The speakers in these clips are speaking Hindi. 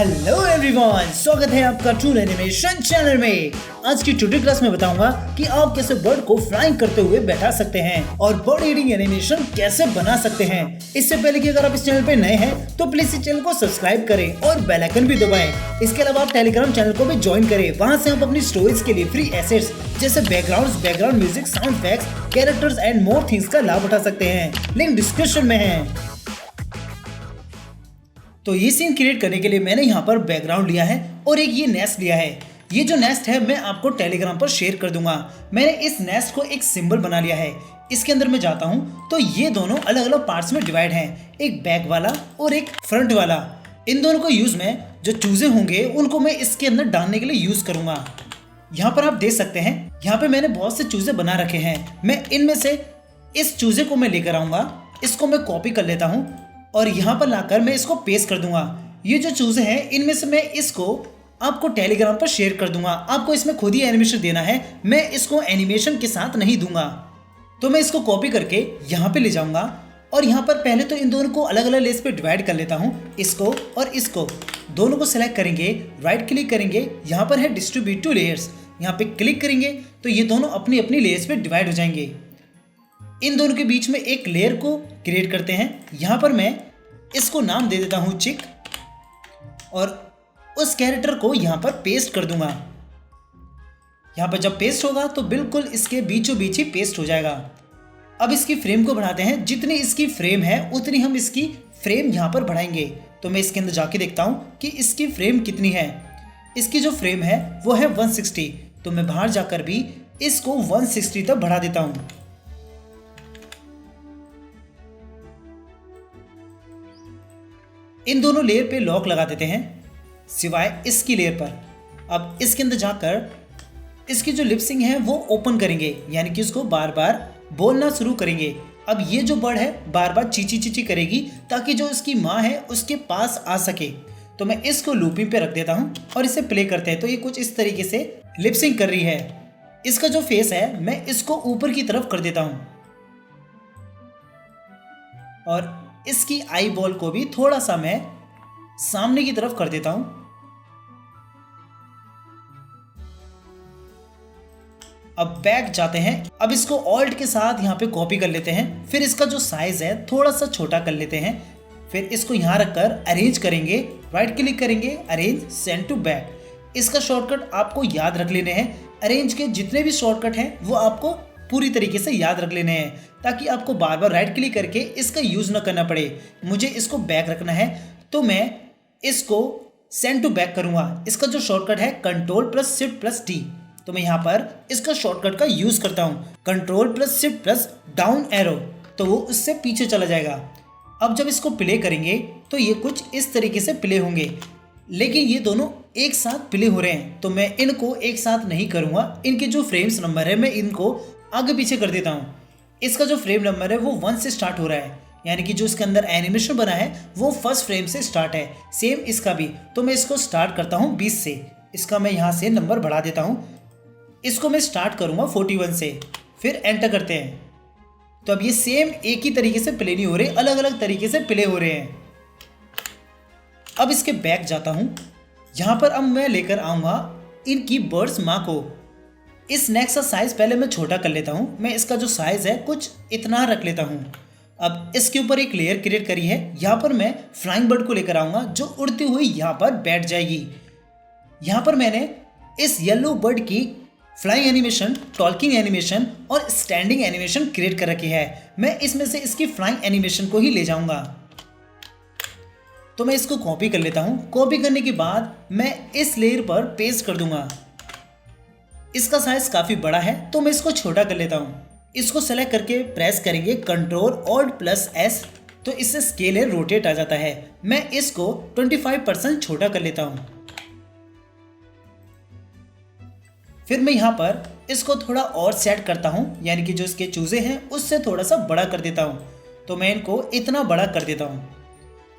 हेलो एवरीवन, स्वागत है आपका टूल एनिमेशन चैनल में। आज की ट्यूटोरियल क्लास में बताऊंगा कि आप कैसे बर्ड को फ्लाइंग करते हुए बैठा सकते हैं और बर्ड रीडिंग एनिमेशन कैसे बना सकते हैं। इससे पहले कि अगर आप इस चैनल पे नए हैं तो प्लीज इस चैनल को सब्सक्राइब करें और बेल आइकन भी दबाएं। इसके अलावा आप टेलीग्राम चैनल को भी ज्वाइन करें। वहाँ से आप अपनी स्टोरीज के लिए फ्री एसेट्स जैसे background music, sound effects, characters and more things का लाभ उठा सकते हैं। लिंक डिस्क्रिप्शन में है। तो ये सीन क्रिएट करने के लिए मैंने यहाँ पर बैकग्राउंड लिया है और एक ये नेस्ट लिया है। ये जो नेस्ट है मैं आपको टेलीग्राम पर शेयर कर दूंगा। मैंने इस नेस्ट को एक सिंबल बना लिया है। इसके अंदर मैं जाता हूँ तो ये दोनों अलग अलग पार्ट्स में डिवाइड हैं, एक बैक वाला और एक फ्रंट वाला। इन दोनों को यूज में जो चूजे होंगे उनको मैं इसके अंदर डालने के लिए यूज करूंगा। यहाँ पर आप देख सकते हैं, यहाँ पे मैंने बहुत से चूजे बना रखे हैं। मैं इनमें से इस चूजे को मैं लेकर आऊंगा, इसको मैं कॉपी कर लेता हूँ और यहाँ पर लाकर मैं इसको पेस्ट कर दूंगा। ये जो चूजे हैं इनमें से मैं इसको आपको टेलीग्राम पर शेयर कर दूंगा। आपको इसमें खुद ही एनिमेशन देना है, मैं इसको एनिमेशन के साथ नहीं दूंगा। तो मैं इसको कॉपी करके यहाँ पे ले जाऊंगा और यहाँ पर पहले तो इन दोनों को अलग अलग लेयर्स पे डिवाइड कर लेता हूँ। इसको और इसको दोनों को सिलेक्ट करेंगे, राइट क्लिक करेंगे, यहाँ पर है डिस्ट्रीब्यूट टू लेयर्स, यहाँ पे क्लिक करेंगे तो ये दोनों अपनी अपनी लेयर्स पे डिवाइड हो जाएंगे। इन दोनों के बीच में एक लेयर को क्रिएट करते हैं। यहाँ पर मैं इसको नाम दे देता हूँ चिक और उस कैरेक्टर को यहाँ पर पेस्ट कर दूंगा। यहाँ पर जब पेस्ट होगा तो बिल्कुल इसके बीचों बीच ही पेस्ट हो जाएगा। अब इसकी फ्रेम को बढ़ाते हैं। जितनी इसकी फ्रेम है उतनी हम इसकी फ्रेम यहाँ पर बढ़ाएंगे। तो मैं इसके अंदर जाके देखता हूँ कि इसकी फ्रेम कितनी है। इसकी जो फ्रेम है वो है 160। तो मैं बाहर जाकर भी इसको 160 तक बढ़ा देता हूँ। इन दोनों लेयर पे लॉक लगा देते हैं सिवाय इसकी लेयर पर। अब इसके अंदर जाकर इसकी जो लिपसिंग है वो ओपन करेंगे, यानी कि उसको बार बार बोलना शुरू करेंगे। अब ये जो बर्ड है बार बार चीची चीची करेगी ताकि जो इसकी माँ है उसके पास आ सके। तो मैं इसको लूपिंग पे रख देता हूँ और इसे प्ले करते हैं। तो ये कुछ इस तरीके से लिपसिंग कर रही है। इसका जो फेस है मैं इसको ऊपर की तरफ कर देता हूँ और इसकी आई बॉल को भी थोड़ा सा मैं सामने की तरफ कर देता हूं। अब बैक जाते हैं। अब इसको ऑल्ट के साथ यहां पे कॉपी कर लेते हैं। फिर इसका जो साइज है थोड़ा सा छोटा कर लेते हैं। फिर इसको यहां रखकर अरेंज करेंगे, राइट क्लिक करेंगे, अरेंज, सेंड टू बैक। इसका शॉर्टकट आपको याद रख लेने हैं। अरेंज के जितने भी शॉर्टकट हैं वो आपको पूरी तरीके से याद रख लेने हैं ताकि आपको बार बार राइट क्लिक करके इसका यूज ना करना पड़े। मुझे इसको बैक रखना है तो मैं इसको सेंड टू बैक करूंगा। इसका जो शॉर्टकट है control plus shift plus D. तो मैं यहाँ पर इसका शॉर्टकट का यूज करता हूँ, control plus shift plus down arrow, तो वो उससे पीछे चला जाएगा। अब जब इसको प्ले करेंगे तो ये कुछ इस तरीके से प्ले होंगे, लेकिन ये दोनों एक साथ प्ले हो रहे हैं तो मैं इनको एक साथ नहीं करूंगा। इनके जो फ्रेम्स नंबर है मैं इनको आगे पीछे कर देता हूँ। इसका जो फ्रेम नंबर है वो 1 से स्टार्ट हो रहा है, यानी कि जो इसके अंदर एनिमेशन बना है वो फर्स्ट फ्रेम से स्टार्ट है। सेम इसका भी। तो मैं इसको स्टार्ट करता हूँ 20 से। इसका मैं यहाँ से नंबर बढ़ा देता हूँ। इसको मैं स्टार्ट करूँगा 41 से। फिर एंटर करते हैं। तो अब ये सेम एक ही तरीके से प्ले नहीं हो रहे, अलग अलग तरीके से प्ले हो रहे हैं। अब इसके बैक जाता हूँ। यहाँ पर अब मैं लेकर आऊँगा इनकी बर्ड्स माँ को। इस नेक्स्ट का साइज पहले मैं छोटा कर लेता हूँ। मैं इसका जो साइज है कुछ इतना रख लेता हूँ। अब इसके ऊपर एक लेयर क्रिएट करी है। यहाँ पर मैं फ्लाइंग बर्ड को लेकर आऊँगा जो उड़ती हुई यहाँ पर बैठ जाएगी। यहाँ पर मैंने इस येलो बर्ड की फ्लाइंग एनिमेशन, टॉकिंग एनिमेशन और स्टैंडिंग एनिमेशन क्रिएट कर रखी है। मैं इसमें से इसकी फ्लाइंग एनिमेशन को ही ले जाऊँगा। तो मैं इसको कॉपी कर लेता हूँ। कॉपी करने के बाद मैं इस लेयर पर पेस्ट कर दूंगा। इसका साइज काफ़ी बड़ा है तो मैं इसको छोटा कर लेता हूँ। इसको सेलेक्ट करके प्रेस करेंगे कंट्रोल ऑल्ट प्लस एस, तो इससे स्केल है रोटेट आ जाता है। मैं इसको 25% छोटा कर लेता हूँ। फिर मैं यहाँ पर इसको थोड़ा और सेट करता हूँ, यानी कि जो इसके चूजे हैं उससे थोड़ा सा बड़ा कर देता हूँ। तो मैं इनको इतना बड़ा कर देता हूँ।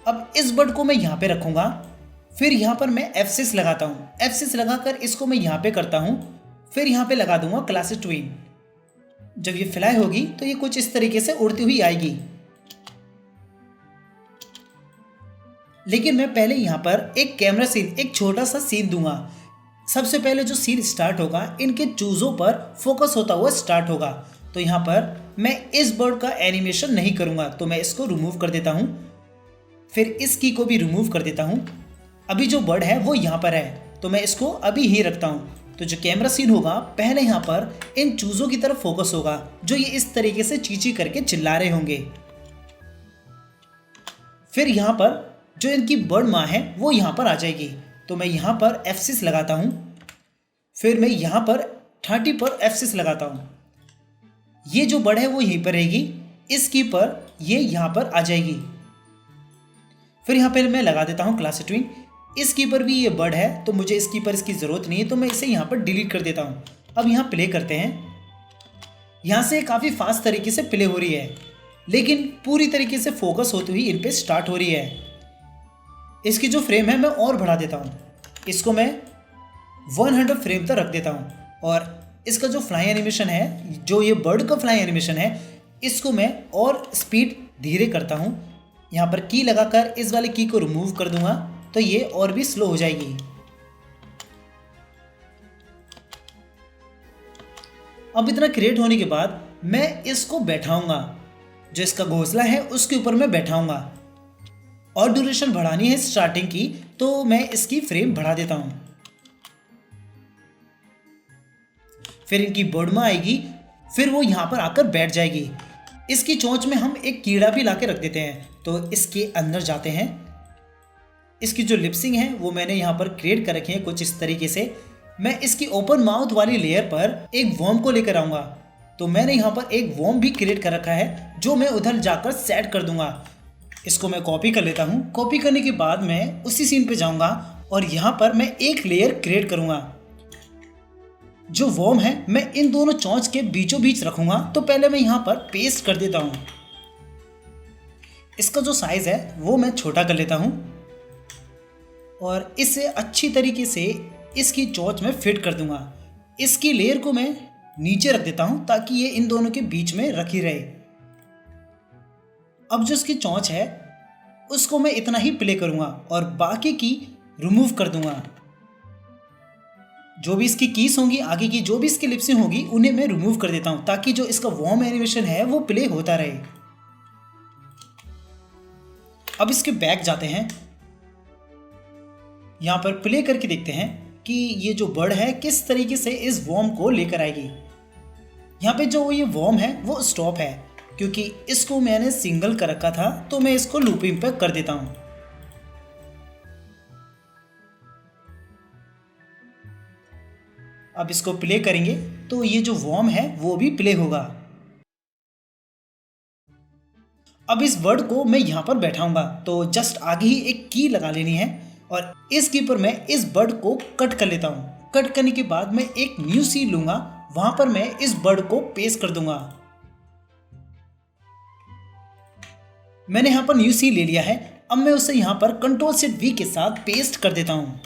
अब इस बर्ड को मैं यहाँ पे रखूँगा। फिर यहाँ पर मैं F6 लगाता हूँ। F6 लगाकर इसको मैं यहाँ पे करता हूँ। फिर यहाँ पे लगा दूंगा क्लासिक ट्विन। जब ये फ्लाई होगी तो ये कुछ इस तरीके से उड़ती हुई आएगी। लेकिन मैं पहले यहाँ पर एक कैमरा सीन, एक छोटा सा सीन दूंगा। सबसे पहले जो सीन स्टार्ट होगा इनके चूज़ों पर फोकस होता हुआ स्टार्ट होगा। तो यहाँ पर मैं इस बर्ड का एनिमेशन नहीं करूँगा, तो मैं इसको रिमूव कर देता हूँ। फिर इस की को भी रिमूव कर देता हूँ। अभी जो बर्ड है वो यहाँ पर है, तो मैं इसको अभी ही रखता हूँ। तो जो कैमरा सीन होगा पहले यहाँ पर इन चूज़ों की तरफ फोकस होगा जो ये इस तरीके से चींची करके चिल्ला रहे होंगे। फिर यहाँ पर जो इनकी बर्ड माँ है वो यहाँ पर आ जाएगी, तो मैं यहाँ पर F6 लगाता हूँ। फिर मैं यहाँ पर 30 पर F6 लगाता हूँ। ये जो बर्ड है वो यहीं पर रहेगी, इस की पर ये यहाँ पर आ जाएगी। फिर यहाँ पर मैं लगा देता हूँ क्लास ट्विन। इस की पर भी ये बर्ड है, तो मुझे इसकी पर इसकी ज़रूरत नहीं है, तो मैं इसे यहाँ पर डिलीट कर देता हूँ। अब यहाँ प्ले करते हैं। यहाँ से काफ़ी फास्ट तरीके से प्ले हो रही है, लेकिन पूरी तरीके से फोकस होती हुई इन पे स्टार्ट हो रही है। इसकी जो फ्रेम है मैं और बढ़ा देता हूँ, इसको मैं 100 फ्रेम तक रख देता हूँ। और इसका जो फ्लाई एनिमेशन है, जो ये बर्ड का फ्लाई एनिमेशन है, इसको मैं और स्पीड धीरे करता हूँ। यहाँ पर की लगाकर इस वाले की को रिमूव कर दूंगा, तो ये और भी स्लो हो जाएगी। अब इतना क्रिएट होने के बाद मैं इसको बैठाऊंगा, जो इसका घोंसला है उसके ऊपर मैं बैठाऊंगा। और ड्यूरेशन बढ़ानी है स्टार्टिंग की, तो मैं इसकी फ्रेम बढ़ा देता हूं। फिर इनकी बर्डमा आएगी, फिर वो यहां पर आकर बैठ जाएगी। इसकी चोंच में हम एक कीड़ा भी लाके रख देते हैं, तो इसके अंदर जाते हैं। इसकी जो लिपसिंग है वो मैंने यहाँ पर क्रिएट कर रखी है कुछ इस तरीके से। मैं इसकी ओपन माउथ वाली लेयर पर एक वॉर्म को लेकर आऊँगा, तो मैंने यहाँ पर एक वॉर्म भी क्रिएट कर रखा है जो मैं उधर जाकर सेट कर दूंगा। इसको मैं कॉपी कर लेता हूँ। कॉपी करने के बाद मैं उसी सीन पे जाऊँगा और यहाँ पर मैं एक लेयर क्रिएट करूँगा। जो वॉर्म है मैं इन दोनों चोंच के बीचों बीच रखूँगा, तो पहले मैं यहाँ पर पेस्ट कर देता हूँ। इसका जो साइज़ है वो मैं छोटा कर लेता हूँ और इसे अच्छी तरीके से इसकी चोंच में फिट कर दूंगा। इसकी लेयर को मैं नीचे रख देता हूं ताकि ये इन दोनों के बीच में रखी रहे। अब जो इसकी चोंच है उसको मैं इतना ही प्ले करूंगा और बाकी की रिमूव कर दूंगा। जो भी इसकी कीज होंगी, आगे की जो भी इसकी लिप्सिंग होगी, उन्हें मैं रिमूव कर देता हूं ताकि जो इसका वॉर्म एनिमेशन है वो प्ले होता रहे। अब इसके बैक जाते हैं। यहाँ पर प्ले करके देखते हैं कि ये जो बर्ड है किस तरीके से इस वॉर्म को लेकर आएगी। यहाँ पे जो ये वॉर्म है वो स्टॉप है, क्योंकि इसको मैंने सिंगल कर रखा था, तो मैं इसको लूपिंग पे कर देता हूँ। अब इसको प्ले करेंगे तो ये जो वॉर्म है वो भी प्ले होगा। अब इस बर्ड को मैं यहाँ पर बैठाऊंगा, तो जस्ट आगे ही एक की लगा लेनी है और इस की पर मैं इस बर्ड को कट कर लेता हूँ। कट करने के बाद मैं एक न्यू सीन लूंगा, वहां पर मैं इस बर्ड को पेस्ट कर दूंगा। मैंने यहाँ पर न्यू सीन ले लिया है। अब मैं उसे यहाँ पर Ctrl+V के साथ पेस्ट कर देता हूँ।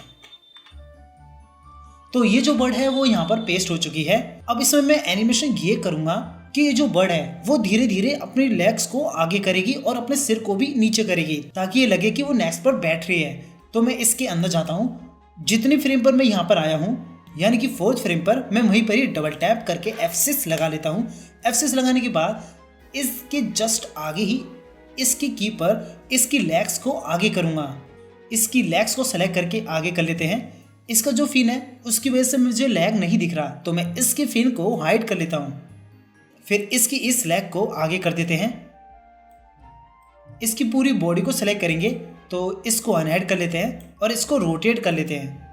तो ये जो बर्ड है वो यहाँ पर पेस्ट हो चुकी है। अब इसमें मैं एनिमेशन ये करूंगा कि ये जो बर्ड है वो धीरे धीरे अपनी लेग्स को आगे करेगी और अपने सिर को भी नीचे करेगी, ताकि ये लगे कि वो नेक्स्ट पर बैठ रही है। तो मैं इसके अंदर जाता हूँ। जितनी फ्रेम पर मैं यहाँ पर आया हूँ, यानी कि 4th फ्रेम पर, मैं वहीं पर ही डबल टैप करके F6 लगा लेता हूँ। F6 लगाने के बाद इसके जस्ट आगे ही इसकी की पर इसकी लेग्स को आगे करूँगा। इसकी लेग्स को सेलेक्ट करके आगे कर लेते हैं। इसका जो फिन है उसकी वजह से मुझे लैग नहीं दिख रहा, तो मैं इसके फिन को हाइड कर लेता हूँ। फिर इसकी इस लेग को आगे कर देते हैं। इसकी पूरी बॉडी को सेलेक्ट करेंगे तो इसको अनहाइड कर लेते हैं और इसको रोटेट कर लेते हैं।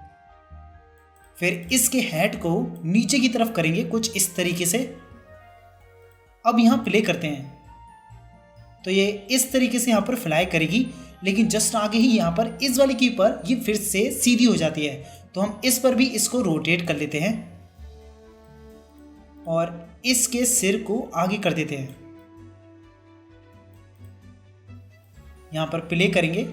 फिर इसके हेड को नीचे की तरफ करेंगे कुछ इस तरीके से। अब यहाँ प्ले करते हैं तो ये इस तरीके से यहाँ पर फ्लाई करेगी, लेकिन जस्ट आगे ही यहाँ पर इस वाली की पर ये फिर से सीधी हो जाती है, तो हम इस पर भी इसको रोटेट कर लेते हैं और इसके सिर को आगे कर देते हैं। यहाँ पर प्ले करेंगे,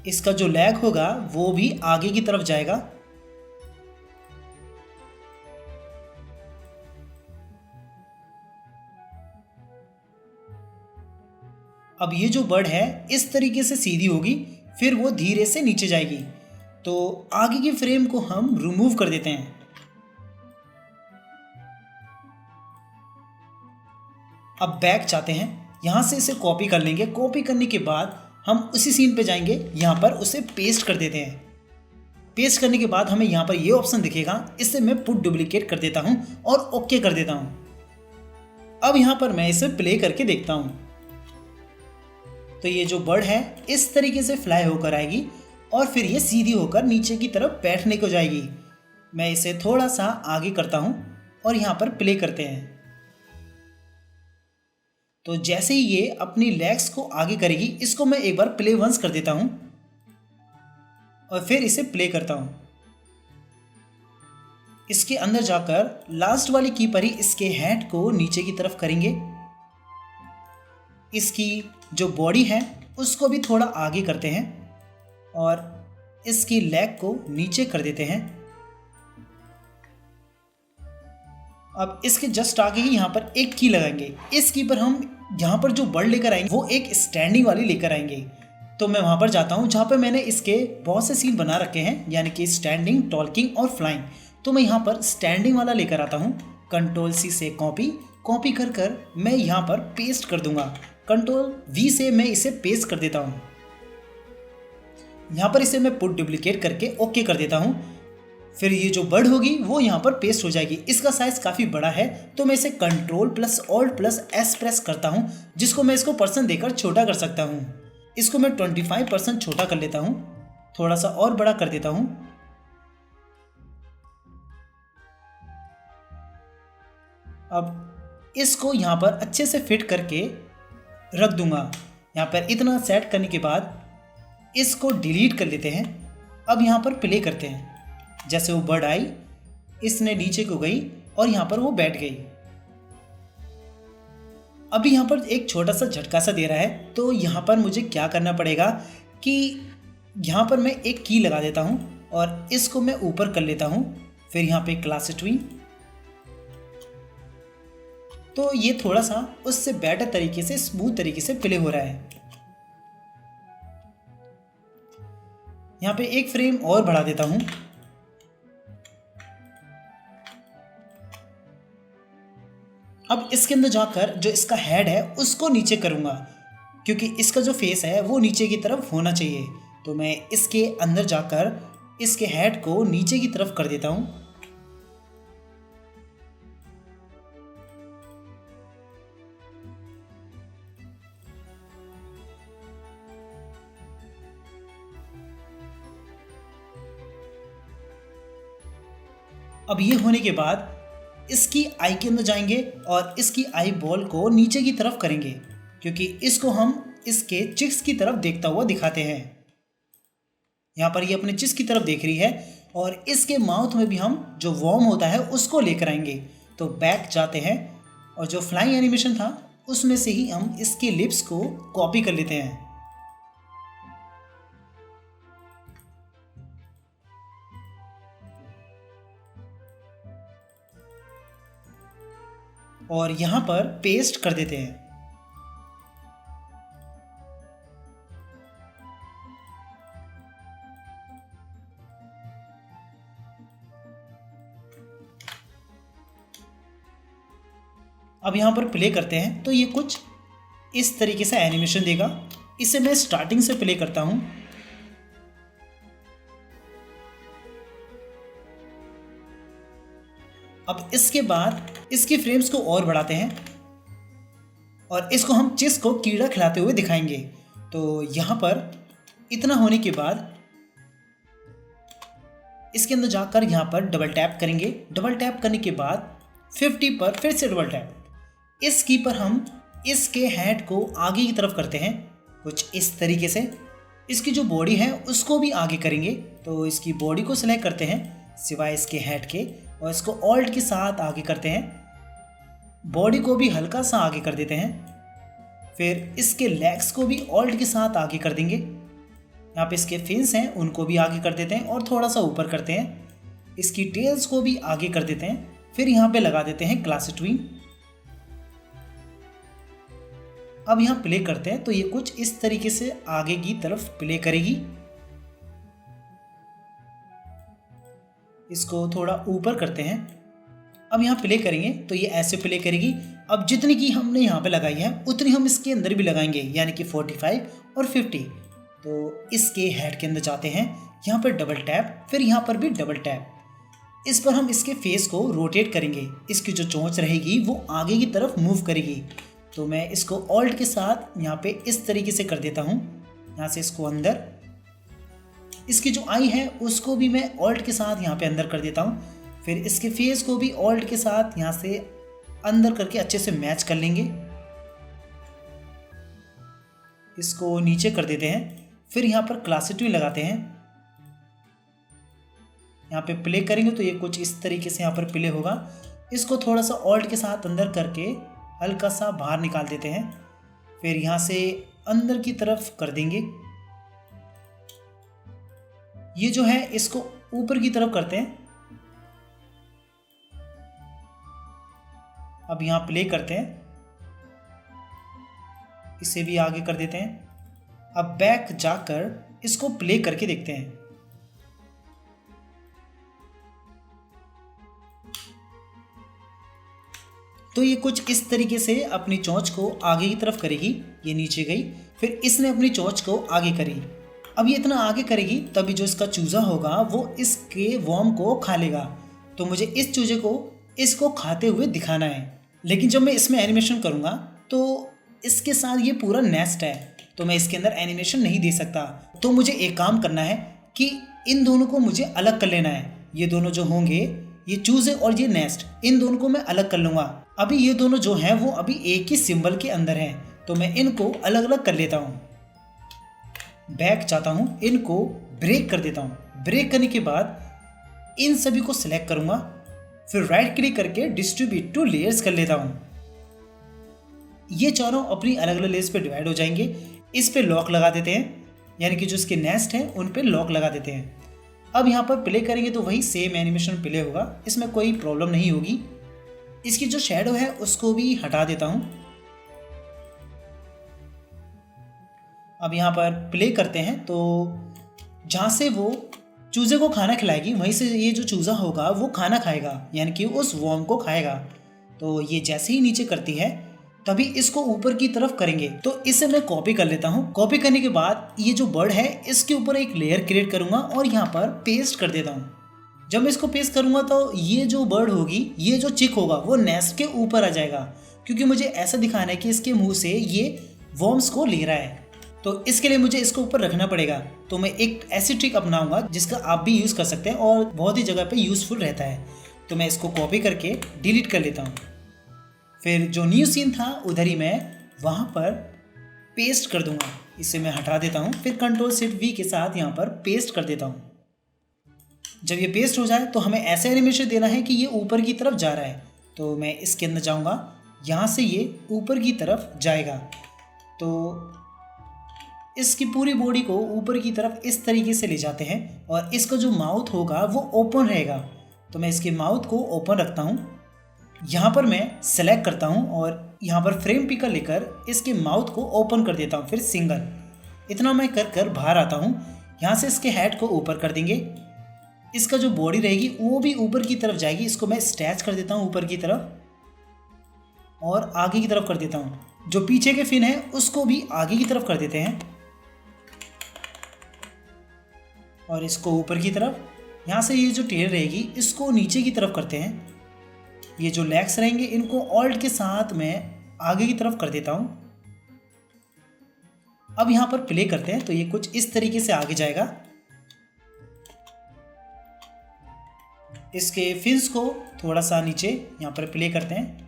इसका जो लैग होगा वो भी आगे की तरफ जाएगा। अब ये जो बर्ड है इस तरीके से सीधी होगी, फिर वो धीरे से नीचे जाएगी। तो आगे की फ्रेम को हम रिमूव कर देते हैं। अब बैक चाहते हैं, यहाँ से इसे कॉपी कर लेंगे। कॉपी करने के बाद हम उसी सीन पे जाएंगे, यहाँ पर उसे पेस्ट कर देते हैं। पेस्ट करने के बाद हमें यहाँ पर ये ऑप्शन दिखेगा, इससे मैं पुट डुप्लीकेट कर देता हूँ और ओके कर देता हूँ। अब यहाँ पर मैं इसे प्ले करके देखता हूँ। तो ये जो बर्ड है इस तरीके से फ्लाई होकर आएगी और फिर ये सीधी होकर नीचे की तरफ बैठने को जाएगी। मैं इसे थोड़ा सा आगे करता हूँ और यहाँ पर प्ले करते हैं। तो जैसे ही ये अपनी लेग्स को आगे करेगी, इसको मैं एक बार प्ले वंस कर देता हूँ और फिर इसे प्ले करता हूँ। इसके अंदर जाकर लास्ट वाली की पर ही इसके हेड को नीचे की तरफ करेंगे। इसकी जो बॉडी है उसको भी थोड़ा आगे करते हैं और इसकी लेग को नीचे कर देते हैं। अब इसके जस्ट आगे ही यहाँ पर एक की लगाएंगे। इस की पर हम यहाँ पर जो बर्ड लेकर आएंगे वो एक स्टैंडिंग वाली लेकर आएंगे। तो मैं वहाँ पर जाता हूँ जहाँ पर मैंने इसके बहुत से सीन बना रखे हैं, यानी कि स्टैंडिंग, टॉकिंग और फ्लाइंग। तो मैं यहाँ पर स्टैंडिंग वाला लेकर आता हूँ। कंट्रोल सी से कॉपी कर मैं यहाँ पर पेस्ट कर दूंगा। कंट्रोल वी से मैं इसे पेस्ट कर देता हूँ। यहाँ पर इसे मैं पुट डुप्लीकेट करके ओके कर देता हूँ। फिर ये जो बर्ड होगी वो यहाँ पर पेस्ट हो जाएगी। इसका साइज काफ़ी बड़ा है तो मैं इसे control plus alt plus S press करता हूँ, जिसको मैं इसको परसेंट देकर छोटा कर सकता हूँ। इसको मैं 25% छोटा कर लेता हूँ, थोड़ा सा और बड़ा कर देता हूँ। अब इसको यहाँ पर अच्छे से फिट करके रख दूंगा। यहाँ पर इतना सेट करने के बाद इसको डिलीट कर लेते हैं। अब यहाँ पर प्ले करते हैं। जैसे वो बर्ड आई, इसने नीचे को गई और यहाँ पर वो बैठ गई। अभी यहाँ पर एक छोटा सा झटका सा दे रहा है, तो यहाँ पर मुझे क्या करना पड़ेगा कि यहाँ पर मैं एक की लगा देता हूँ और इसको मैं ऊपर कर लेता हूँ। फिर यहाँ पे क्लास ट्विन, तो ये थोड़ा सा उससे बेटर तरीके से, स्मूथ तरीके से प्ले हो रहा है। यहाँ पे एक फ्रेम और बढ़ा देता हूँ। अब इसके अंदर जाकर जो इसका हेड है उसको नीचे करूँगा, क्योंकि इसका जो फेस है वो नीचे की तरफ होना चाहिए। तो मैं इसके अंदर जाकर इसके हेड को नीचे की तरफ कर देता हूँ। अब ये होने के बाद इसकी आई के अंदर जाएंगे और इसकी आई बॉल को नीचे की तरफ करेंगे, क्योंकि इसको हम इसके चिक्स की तरफ देखता हुआ दिखाते हैं। यहाँ पर ये अपने चिक्स की तरफ देख रही है और इसके माउथ में भी हम जो वॉर्म होता है उसको लेकर आएंगे। तो बैक जाते हैं और जो फ्लाइंग एनिमेशन था उसमें से ही हम इसके लिप्स को कॉपी कर लेते हैं। और यहाँ पर पेस्ट कर देते हैं। अब यहाँ पर प्ले करते हैं तो ये कुछ इस तरीके से एनिमेशन देगा। इसे मैं स्टार्टिंग से प्ले करता हूँ। अब इसके बाद इसकी फ्रेम्स को और बढ़ाते हैं और इसको हम चिस को कीड़ा खिलाते हुए दिखाएंगे। तो यहाँ पर इतना होने के बाद इसके अंदर जाकर यहाँ पर डबल टैप करेंगे। डबल टैप करने के बाद 50 पर फिर से डबल टैप। इस की पर हम इसके हेड को आगे की तरफ करते हैं कुछ इस तरीके से। इसकी जो बॉडी है उसको भी आगे करेंगे। तो इसकी बॉडी को सिलेक्ट करते हैं सिवाय इसके हेड के और इसको ऑल्ट के साथ आगे करते हैं। बॉडी को भी हल्का सा आगे कर देते हैं। फिर इसके लेग्स को भी ऑल्ट के साथ आगे कर देंगे। यहाँ पे इसके फिन्स हैं उनको भी आगे कर देते हैं और थोड़ा सा ऊपर करते हैं। इसकी टेल्स को भी आगे कर देते हैं। फिर यहाँ पे लगा देते हैं क्लास ट्विन। अब यहाँ प्ले करते हैं तो ये कुछ इस तरीके से आगे की तरफ प्ले करेगी। इसको थोड़ा ऊपर करते हैं। अब यहाँ प्ले करेंगे तो ये ऐसे प्ले करेगी। अब जितनी की हमने यहाँ पे लगाई है उतनी हम इसके अंदर भी लगाएंगे, यानी कि 45 और 50। तो इसके हेड के अंदर जाते हैं, यहाँ पर डबल टैप, फिर यहाँ पर भी डबल टैप। इस पर हम इसके फेस को रोटेट करेंगे। इसकी जो चोंच रहेगी वो आगे की तरफ मूव करेगी। तो मैं इसको ऑल्ट के साथ यहाँ पे इस तरीके से कर देता हूँ। यहाँ से इसको अंदर, इसकी जो आई है उसको भी मैं ऑल्ट के साथ यहाँ पे अंदर कर देता हूँ। फिर इसके फेस को भी ऑल्ट के साथ यहाँ से अंदर करके अच्छे से मैच कर लेंगे। इसको नीचे कर देते हैं। फिर यहाँ पर क्लासिटी लगाते हैं। यहाँ पे प्ले करेंगे तो ये कुछ इस तरीके से यहाँ पर प्ले होगा। इसको थोड़ा सा ऑल्ट के साथ अंदर करके हल्का सा बाहर निकाल देते हैं। फिर यहाँ से अंदर की तरफ कर देंगे। ये जो है इसको ऊपर की तरफ करते हैं। अब यहाँ प्ले करते हैं, इसे भी आगे कर देते हैं। अब बैक जाकर इसको प्ले करके देखते हैं। तो ये कुछ इस तरीके से अपनी चोंच को आगे की तरफ करेगी। ये नीचे गई, फिर इसने अपनी चोंच को आगे करी। अब ये इतना आगे करेगी तभी जो इसका चूजा होगा वो इसके वर्म को खा लेगा। तो मुझे इस चूजे को इसको खाते हुए दिखाना है। लेकिन जब मैं इसमें एनिमेशन करूँगा तो इसके साथ ये पूरा नेस्ट है, तो मैं इसके अंदर एनिमेशन नहीं दे सकता। तो मुझे एक काम करना है कि इन दोनों को मुझे अलग कर लेना है। ये दोनों जो होंगे, ये चूजे और ये नेस्ट, इन दोनों को मैं अलग कर लूँगा। अभी ये दोनों जो हैं वो अभी एक ही सिंबल के अंदर हैं, तो मैं इनको अलग अलग कर लेता हूँ। बैक जाता हूँ, इनको ब्रेक कर देता हूँ। ब्रेक करने के बाद इन सभी को सिलेक्ट करूँगा, फिर राइट क्लिक करके डिस्ट्रीब्यूट टू लेयर्स कर लेता हूँ। ये चारों अपनी अलग अलग लेयर्स पे डिवाइड हो जाएंगे। इस पे लॉक लगा देते हैं, यानी कि जो इसके नेस्ट हैं उन पे लॉक लगा देते हैं। अब यहाँ पर प्ले करेंगे तो वही सेम एनिमेशन प्ले होगा, इसमें कोई प्रॉब्लम नहीं होगी। इसकी जो शैडो है उसको भी हटा देता हूँ। अब यहाँ पर प्ले करते हैं तो जहाँ से वो चूजे को खाना खिलाएगी वहीं से ये जो चूजा होगा वो खाना खाएगा, यानी कि उस वर्म को खाएगा। तो ये जैसे ही नीचे करती है तभी इसको ऊपर की तरफ करेंगे। तो इसे मैं कॉपी कर लेता हूँ। कॉपी करने के बाद ये जो बर्ड है इसके ऊपर एक लेयर क्रिएट करूँगा और यहाँ पर पेस्ट कर देता हूँ। जब मैं इसको पेस्ट करूँगा तो ये जो बर्ड होगी, ये जो चिक होगा वो नेस्ट के ऊपर आ जाएगा, क्योंकि मुझे ऐसा दिखाना है कि इसके मुंह से ये वर्म्स को ले रहा है। तो इसके लिए मुझे इसको ऊपर रखना पड़ेगा। तो मैं एक ऐसी ट्रिक अपनाऊंगा जिसका आप भी यूज़ कर सकते हैं और बहुत ही जगह पे यूज़फुल रहता है। तो मैं इसको कॉपी करके डिलीट कर लेता हूँ। फिर जो न्यू सीन था उधर ही मैं वहाँ पर पेस्ट कर दूंगा। इसे मैं हटा देता हूँ, फिर Ctrl+Shift+V के साथ यहाँ पर पेस्ट कर देता हूँ। जब ये पेस्ट हो जाए तो हमें ऐसे एनिमेशन देना है कि ये ऊपर की तरफ जा रहा है। तो मैं इसके अंदर जाऊँगा, यहाँ से ये ऊपर की तरफ जाएगा। तो इसकी पूरी बॉडी को ऊपर की तरफ इस तरीके से ले जाते हैं और इसका जो माउथ होगा वो ओपन रहेगा। तो मैं इसके माउथ को ओपन रखता हूँ। यहाँ पर मैं सेलेक्ट करता हूँ और यहाँ पर फ्रेम पिकर लेकर इसके माउथ को ओपन कर देता हूँ, फिर सिंगल। इतना मैं कर बाहर आता हूँ। यहाँ से इसके हेड को ऊपर कर देंगे। इसका जो बॉडी रहेगी वो भी ऊपर की तरफ जाएगी। इसको मैं स्ट्रेच कर देता हूँ ऊपर की तरफ और आगे की तरफ कर देता हूँ। जो पीछे के फिन है उसको भी आगे की तरफ कर देते हैं और इसको ऊपर की तरफ। यहाँ से ये जो टेल रहेगी इसको नीचे की तरफ करते हैं। ये जो लेग्स रहेंगे इनको ऑल्ट के साथ मैं आगे की तरफ कर देता हूँ। अब यहाँ पर प्ले करते हैं तो ये कुछ इस तरीके से आगे जाएगा। इसके फिन्स को थोड़ा सा नीचे यहाँ पर प्ले करते हैं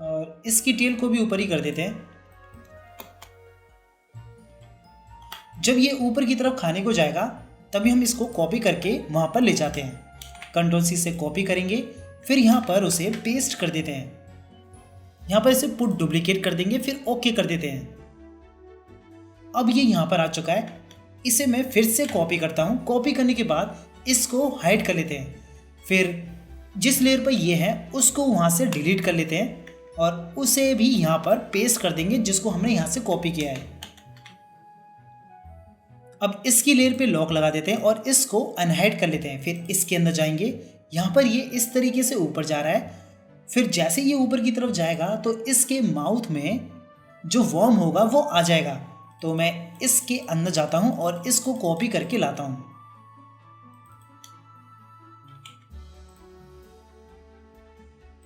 और इसकी टेल को भी ऊपर ही कर देते हैं। जब ये ऊपर की तरफ खाने को जाएगा तभी हम इसको कॉपी करके वहाँ पर ले जाते हैं। Ctrl+C से कॉपी करेंगे, फिर यहाँ पर उसे पेस्ट कर देते हैं। यहाँ पर इसे पुट डुप्लीकेट कर देंगे, फिर ओके कर देते हैं। अब ये यहाँ पर आ चुका है। इसे मैं फिर से कॉपी करता हूँ। कॉपी करने के बाद इसको हाइड कर लेते हैं। फिर जिस लेयर पर ये है उसको वहाँ से डिलीट कर लेते हैं और उसे भी यहाँ पर पेस्ट कर देंगे जिसको हमने यहाँ से कॉपी किया है। अब इसकी लेयर पे लॉक लगा देते हैं और इसको अनहाइड कर लेते हैं। फिर इसके अंदर जाएंगे, यहाँ पर ये इस तरीके से ऊपर जा रहा है। फिर जैसे ये ऊपर की तरफ जाएगा तो इसके माउथ में जो वर्म होगा वो आ जाएगा। तो मैं इसके अंदर जाता हूँ और इसको कॉपी करके लाता हूँ।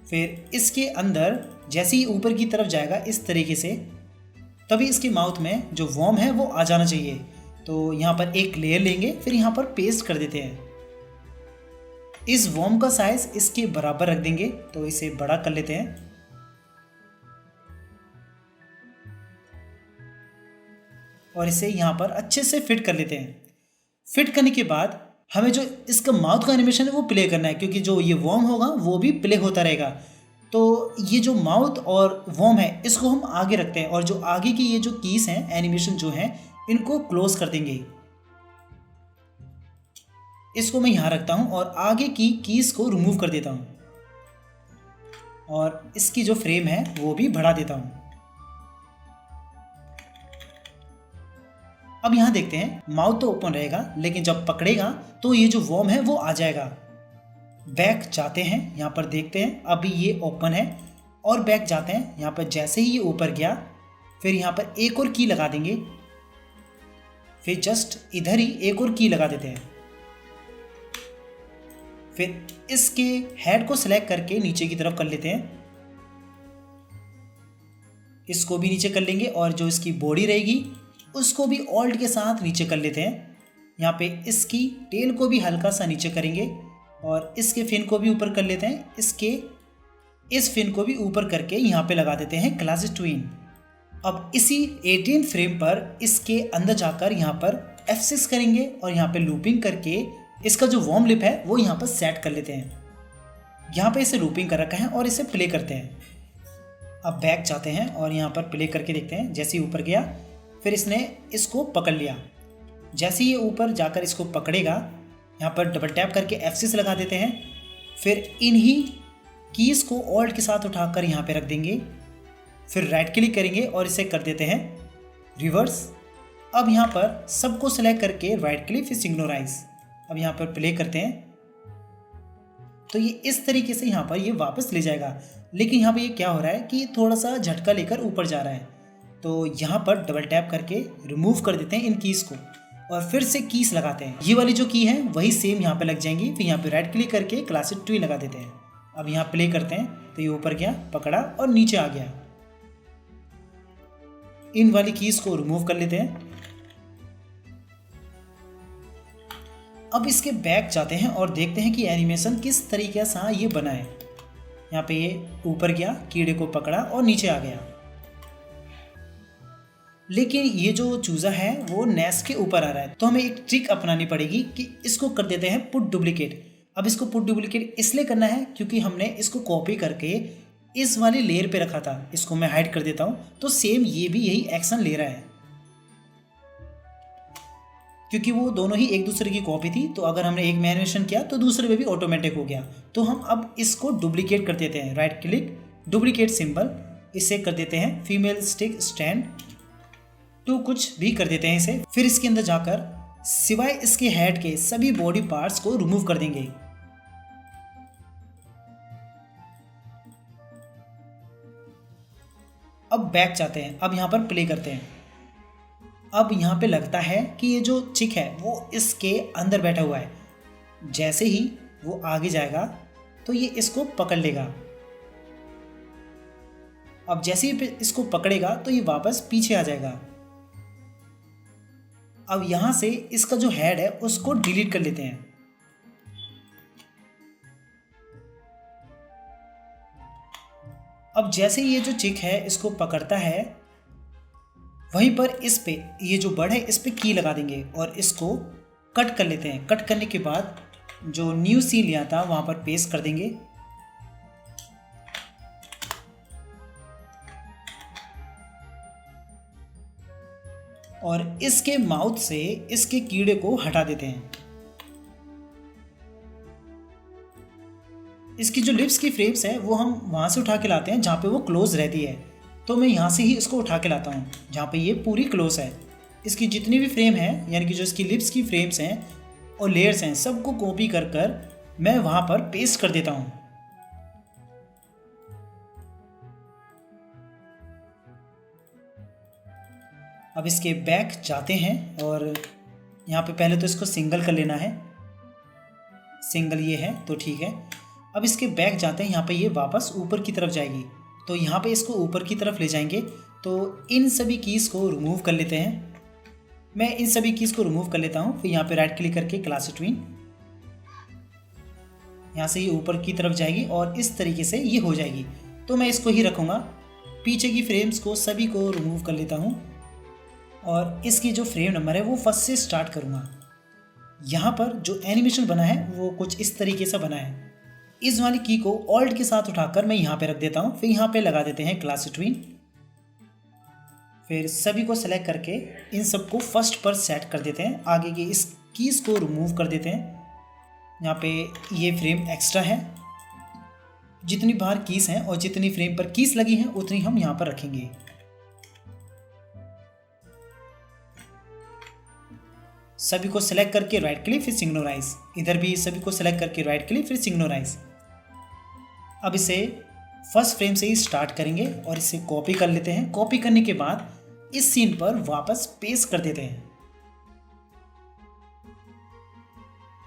फिर इसके अंदर जैसे ही ऊपर की तरफ जाएगा इस तरीके से, तभी इसके माउथ में जो वर्म है वो आ जाना चाहिए। तो यहाँ पर एक लेयर लेंगे, फिर यहाँ पर पेस्ट कर देते हैं। इस वर्म का साइज इसके बराबर रख देंगे, तो इसे बड़ा कर लेते हैं। और इसे यहाँ पर अच्छे से फिट कर लेते हैं। फिट करने के बाद हमें जो इसका माउथ का एनिमेशन है वो प्ले करना है, क्योंकि जो ये वर्म होगा वो भी प्ले होता रहेगा। तो ये जो माउथ और वर्म है इसको हम आगे रखते हैं और जो आगे की ये जो कीज हैं एनिमेशन जो है इनको क्लोज कर देंगे। इसको मैं यहाँ रखता हूँ और आगे की कीज को रिमूव कर देता हूँ और इसकी जो फ्रेम है वो भी बढ़ा देता हूँ। अब यहाँ देखते हैं, माउथ तो ओपन रहेगा लेकिन जब पकड़ेगा तो ये जो वर्म है वो आ जाएगा। बैक जाते हैं, यहाँ पर देखते हैं अभी ये ओपन है और बैक जाते हैं। यहाँ पर जैसे ही ये ऊपर गया फिर यहाँ पर एक और की लगा देंगे। फिर जस्ट इधर ही एक और की लगा देते हैं। फिर इसके हेड को सिलेक्ट करके नीचे की तरफ कर लेते हैं। इसको भी नीचे कर लेंगे और जो इसकी बॉडी रहेगी उसको भी ऑल्ट के साथ नीचे कर लेते हैं। यहाँ पे इसकी टेल को भी हल्का सा नीचे करेंगे और इसके फिन को भी ऊपर कर लेते हैं। इस फिन को भी ऊपर करके यहाँ पे लगा देते हैं क्लासिक ट्विन। अब इसी 18 फ्रेम पर इसके अंदर जाकर यहाँ पर F6 करेंगे और यहाँ पे लूपिंग करके इसका जो वर्म लिप है वो यहाँ पर सेट कर लेते हैं। यहाँ पे इसे लूपिंग कर रखा है और इसे प्ले करते हैं। अब बैक जाते हैं और यहाँ पर प्ले करके देखते हैं। जैसे ही ऊपर गया फिर इसने इसको पकड़ लिया। जैसे ये ऊपर जाकर इसको पकड़ेगा, यहाँ पर डबल टैप करके F6 लगा देते हैं। फिर इन्हीं कीज़ को ऑल्ट के साथ उठाकर यहाँ पे रख देंगे। फिर राइट क्लिक करेंगे और इसे कर देते हैं रिवर्स। अब यहाँ पर सबको सेलेक्ट करके राइट क्लिक फिर सिंक्रोनाइज। अब यहाँ पर प्ले करते हैं तो ये इस तरीके से यहाँ पर ये वापस ले जाएगा। लेकिन यहाँ पे ये क्या हो रहा है कि थोड़ा सा झटका लेकर ऊपर जा रहा है। तो यहाँ पर डबल टैप करके रिमूव कर देते हैं इन कीज़ को और फिर से कीज लगाते हैं। ये वाली जो की है वही सेम यहाँ पे लग जाएंगी। फिर यहाँ पे राइट क्लिक करके क्लासिक ट्री लगा देते हैं। अब यहाँ प्ले करते हैं तो ये ऊपर गया, पकड़ा और नीचे आ गया। इन वाली कीज को रिमूव कर लेते हैं। अब इसके बैक जाते हैं और देखते हैं कि एनिमेशन किस तरीके से ये बना है। यहाँ पे ये ऊपर गया, कीड़े को पकड़ा और नीचे आ गया। लेकिन ये जो चूजा है वो नेस्ट के ऊपर आ रहा है, तो हमें एक ट्रिक अपनानी पड़ेगी कि इसको कर देते हैं पुट डुप्लीकेट। अब इसको पुट डुप्लीकेट इसलिए करना है क्योंकि हमने इसको कॉपी करके इस वाली लेयर पे रखा था। इसको मैं हाइड कर देता हूँ तो सेम ये भी यही एक्शन ले रहा है, क्योंकि वो दोनों ही एक दूसरे की कॉपी थी। तो अगर हमने एक में एनिमेशन किया तो दूसरे में भी ऑटोमेटिक हो गया। तो हम अब इसको डुप्लीकेट कर देते हैं। राइट क्लिक, डुप्लीकेट सिंबल, इसे कर देते हैं फीमेल स्टिक स्टैंड टू, कुछ भी कर देते हैं इसे। फिर इसके अंदर जाकर सिवाय इसके हेड के सभी बॉडी पार्ट्स को रिमूव कर देंगे। अब बैक जाते हैं। अब यहाँ पर प्ले करते हैं। अब यहाँ पे लगता है कि ये जो चिक है वो इसके अंदर बैठा हुआ है। जैसे ही वो आगे जाएगा तो ये इसको पकड़ लेगा। अब जैसे ही इसको पकड़ेगा तो ये वापस पीछे आ जाएगा। अब यहाँ से इसका जो हेड है उसको डिलीट कर लेते हैं। अब जैसे ये जो चिक है इसको पकड़ता है, वहीं पर इस पे ये जो बर्ड है इस पे की लगा देंगे और इसको कट कर लेते हैं। कट करने के बाद जो न्यू सीन लिया था वहां पर पेस्ट कर देंगे। और इसके माउथ से इसके कीड़े को हटा देते हैं। इसकी जो लिप्स की फ्रेम्स है वो हम वहाँ से उठा के लाते हैं जहाँ पे वो क्लोज रहती है। तो मैं यहाँ से ही इसको उठा के लाता हूँ जहाँ पे ये पूरी क्लोज है। इसकी जितनी भी फ्रेम है यानी कि जो इसकी लिप्स की फ्रेम्स हैं और लेयर्स हैं सबको कॉपी कर कर मैं वहाँ पर पेस्ट कर देता हूँ। अब इसके बैक जाते हैं और यहाँ पे पहले तो इसको सिंगल कर लेना है। सिंगल ये है तो ठीक है। अब इसके बैक जाते हैं, यहाँ पे ये वापस ऊपर की तरफ जाएगी तो यहाँ पे इसको ऊपर की तरफ ले जाएंगे। तो इन सभी कीज़ को रिमूव कर लेते हैं। मैं इन सभी कीज़ को रिमूव कर लेता हूँ। फिर यहाँ पे राइट क्लिक करके क्लास ट्विन, यहाँ से ये ऊपर की तरफ जाएगी और इस तरीके से ये हो जाएगी। तो मैं इसको ही रखूँगा। पीछे की फ्रेम्स को सभी को रिमूव कर लेता हूँ और इसकी जो फ्रेम नंबर है वो फर्स्ट से स्टार्ट करूँगा। यहाँ पर जो एनिमेशन बना है वो कुछ इस तरीके से बना है। इस वाली की को ऑल्ट के साथ उठाकर मैं यहाँ पे रख देता हूँ। फिर यहाँ पे लगा देते हैं क्लास ट्विन। फिर सभी को सेलेक्ट करके इन सबको फर्स्ट पर सेट कर देते हैं। आगे की इस कीज़ को रिमूव कर देते हैं। यहाँ पे ये फ्रेम एक्स्ट्रा है। जितनी बाहर कीज़ हैं और जितनी फ्रेम पर कीज़ लगी हैं उतनी हम यहाँ पर रखेंगे। सभी को सेलेक्ट करके राइट क्लिक फिर सिंक्रोनाइज। इधर भी सभी को सेलेक्ट करके राइट क्लिक फिर सिंक्रोनाइज। अब इसे फर्स्ट फ्रेम से ही स्टार्ट करेंगे और इसे कॉपी कर लेते हैं। कॉपी करने के बाद इस सीन पर वापस पेस्ट कर देते हैं।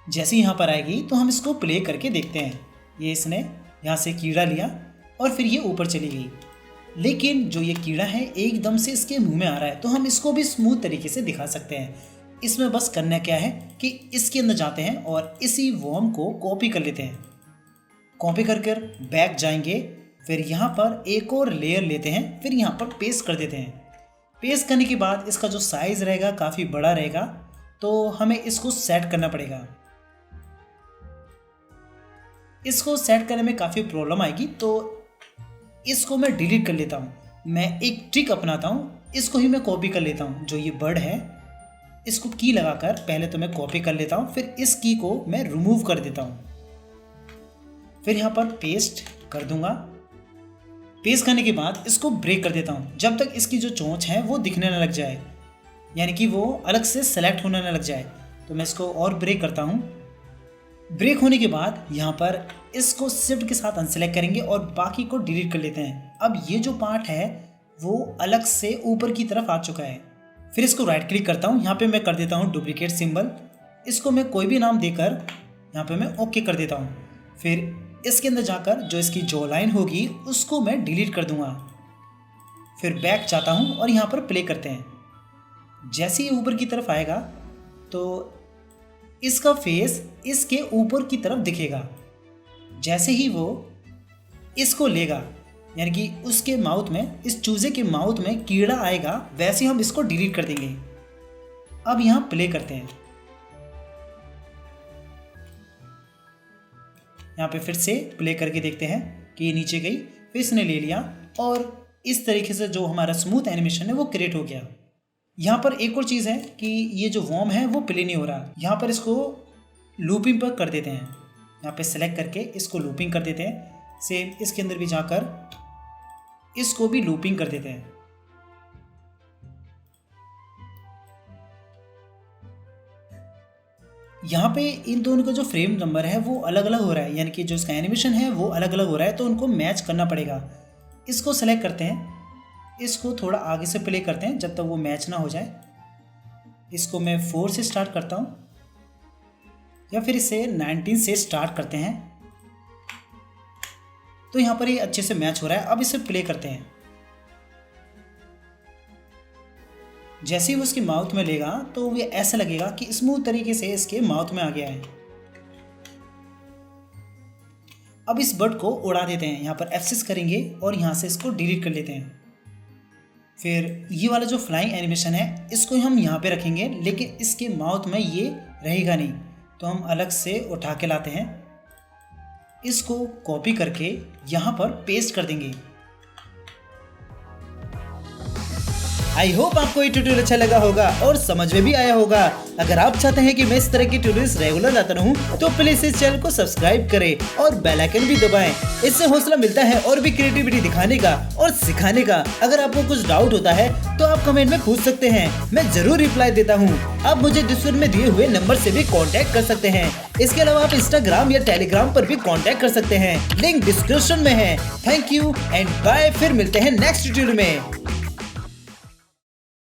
जैसे यहाँ पर आएगी तो हम इसको प्ले करके देखते हैं। ये इसने यहाँ से कीड़ा लिया और फिर ये ऊपर चली गई, लेकिन जो ये कीड़ा है एकदम से इसके मुंह में आ रहा है। तो हम इसको भी स्मूथ तरीके से दिखा सकते हैं। इसमें बस करना क्या है कि इसके अंदर जाते हैं और इसी वॉर्म को कॉपी कर लेते हैं। कॉपी कर कर बैक जाएंगे, फिर यहाँ पर एक और लेयर लेते हैं, फिर यहाँ पर पेस्ट कर देते हैं। पेस्ट करने के बाद इसका जो साइज़ रहेगा काफ़ी बड़ा रहेगा, तो हमें इसको सेट करना पड़ेगा। इसको सेट करने में काफ़ी प्रॉब्लम आएगी, तो इसको मैं डिलीट कर लेता हूँ। मैं एक ट्रिक अपनाता हूँ, इसको ही मैं कॉपी कर लेता हूँ। जो ये बर्ड है इसको की लगाकर पहले तो मैं कॉपी कर लेता हूँ, फिर इस की को मैं रिमूव कर देता हूँ। फिर यहाँ पर पेस्ट कर दूंगा। पेस्ट करने के बाद इसको ब्रेक कर देता हूँ जब तक इसकी जो चोंच है वो दिखने न लग जाए, यानी कि वो अलग से सेलेक्ट होने न लग जाए। तो मैं इसको और ब्रेक करता हूँ। ब्रेक होने के बाद यहाँ पर इसको शिफ्ट के साथ अनसेलेक्ट करेंगे और बाकी को डिलीट कर लेते हैं। अब ये जो पार्ट है वो अलग से ऊपर की तरफ आ चुका है। फिर इसको राइट क्लिक करता हूँ, यहाँ पे मैं कर देता हूँ डुप्लीकेट सिंबल। इसको मैं कोई भी नाम देकर यहाँ पे मैं ओके कर देता हूँ। फिर इसके अंदर जाकर जो इसकी जॉ लाइन होगी उसको मैं डिलीट कर दूंगा। फिर बैक जाता हूँ और यहाँ पर प्ले करते हैं। जैसे ही ऊपर की तरफ आएगा तो इसका फेस इसके ऊपर की तरफ दिखेगा। जैसे ही वो इसको लेगा, यानी कि उसके माउथ में, इस चूजे के माउथ में कीड़ा आएगा, वैसे ही हम इसको डिलीट कर देंगे। अब यहाँ प्ले करते हैं। यहाँ पे फिर से प्ले करके देखते हैं कि ये नीचे गई, फिर इसने ले लिया और इस तरीके से जो हमारा स्मूथ एनिमेशन है वो क्रिएट हो गया। यहाँ पर एक और चीज़ है कि ये जो वॉर्म है वो प्ले नहीं हो रहा। यहाँ पर इसको लूपिंग पर कर देते हैं। यहाँ पे सेलेक्ट करके इसको लूपिंग कर देते हैं। सेम इसके अंदर भी जाकर इसको भी लूपिंग कर देते हैं। यहाँ पे इन दोनों का जो फ्रेम नंबर है वो अलग अलग हो रहा है, यानी कि जो इसका एनिमेशन है वो अलग अलग हो रहा है, तो उनको मैच करना पड़ेगा। इसको सेलेक्ट करते हैं, इसको थोड़ा आगे से प्ले करते हैं जब तक वो मैच ना हो जाए। इसको मैं 4 से स्टार्ट करता हूँ या फिर इसे 19 से स्टार्ट करते हैं। तो यहाँ पर ये अच्छे से मैच हो रहा है। अब इसे प्ले करते हैं। जैसे ही वो उसके माउथ में लेगा तो ये ऐसा लगेगा कि स्मूथ तरीके से इसके माउथ में आ गया है। अब इस बर्ड को उड़ा देते हैं। यहाँ पर F6 करेंगे और यहाँ से इसको डिलीट कर लेते हैं। फिर ये वाला जो फ्लाइंग एनिमेशन है इसको हम यहाँ पे रखेंगे, लेकिन इसके माउथ में ये रहेगा नहीं, तो हम अलग से उठा के लाते हैं। इसको कॉपी करके यहाँ पर पेस्ट कर देंगे। आई होप आपको ये ट्यूटोरियल अच्छा लगा होगा और समझ में भी आया होगा। अगर आप चाहते हैं कि मैं इस तरह की ट्यूटोरियल्स रेगुलर लाता रहूं, तो प्लीज इस चैनल को सब्सक्राइब करें और बेल आइकन भी दबाएं। इससे हौसला मिलता है और भी क्रिएटिविटी दिखाने का और सिखाने का। अगर आपको कुछ डाउट होता है तो आप कमेंट में पूछ सकते हैं, मैं जरूर रिप्लाई देता हूँ। आप मुझे डिस्क्रिप्शन में दिए हुए नंबर से भी कांटेक्ट कर सकते हैं। इसके अलावा आप इंस्टाग्राम या टेलीग्राम पर भी कांटेक्ट कर सकते हैं, लिंक डिस्क्रिप्शन में है। Thank you and bye. फिर मिलते हैं नेक्स्ट ट्यूटोरियल में।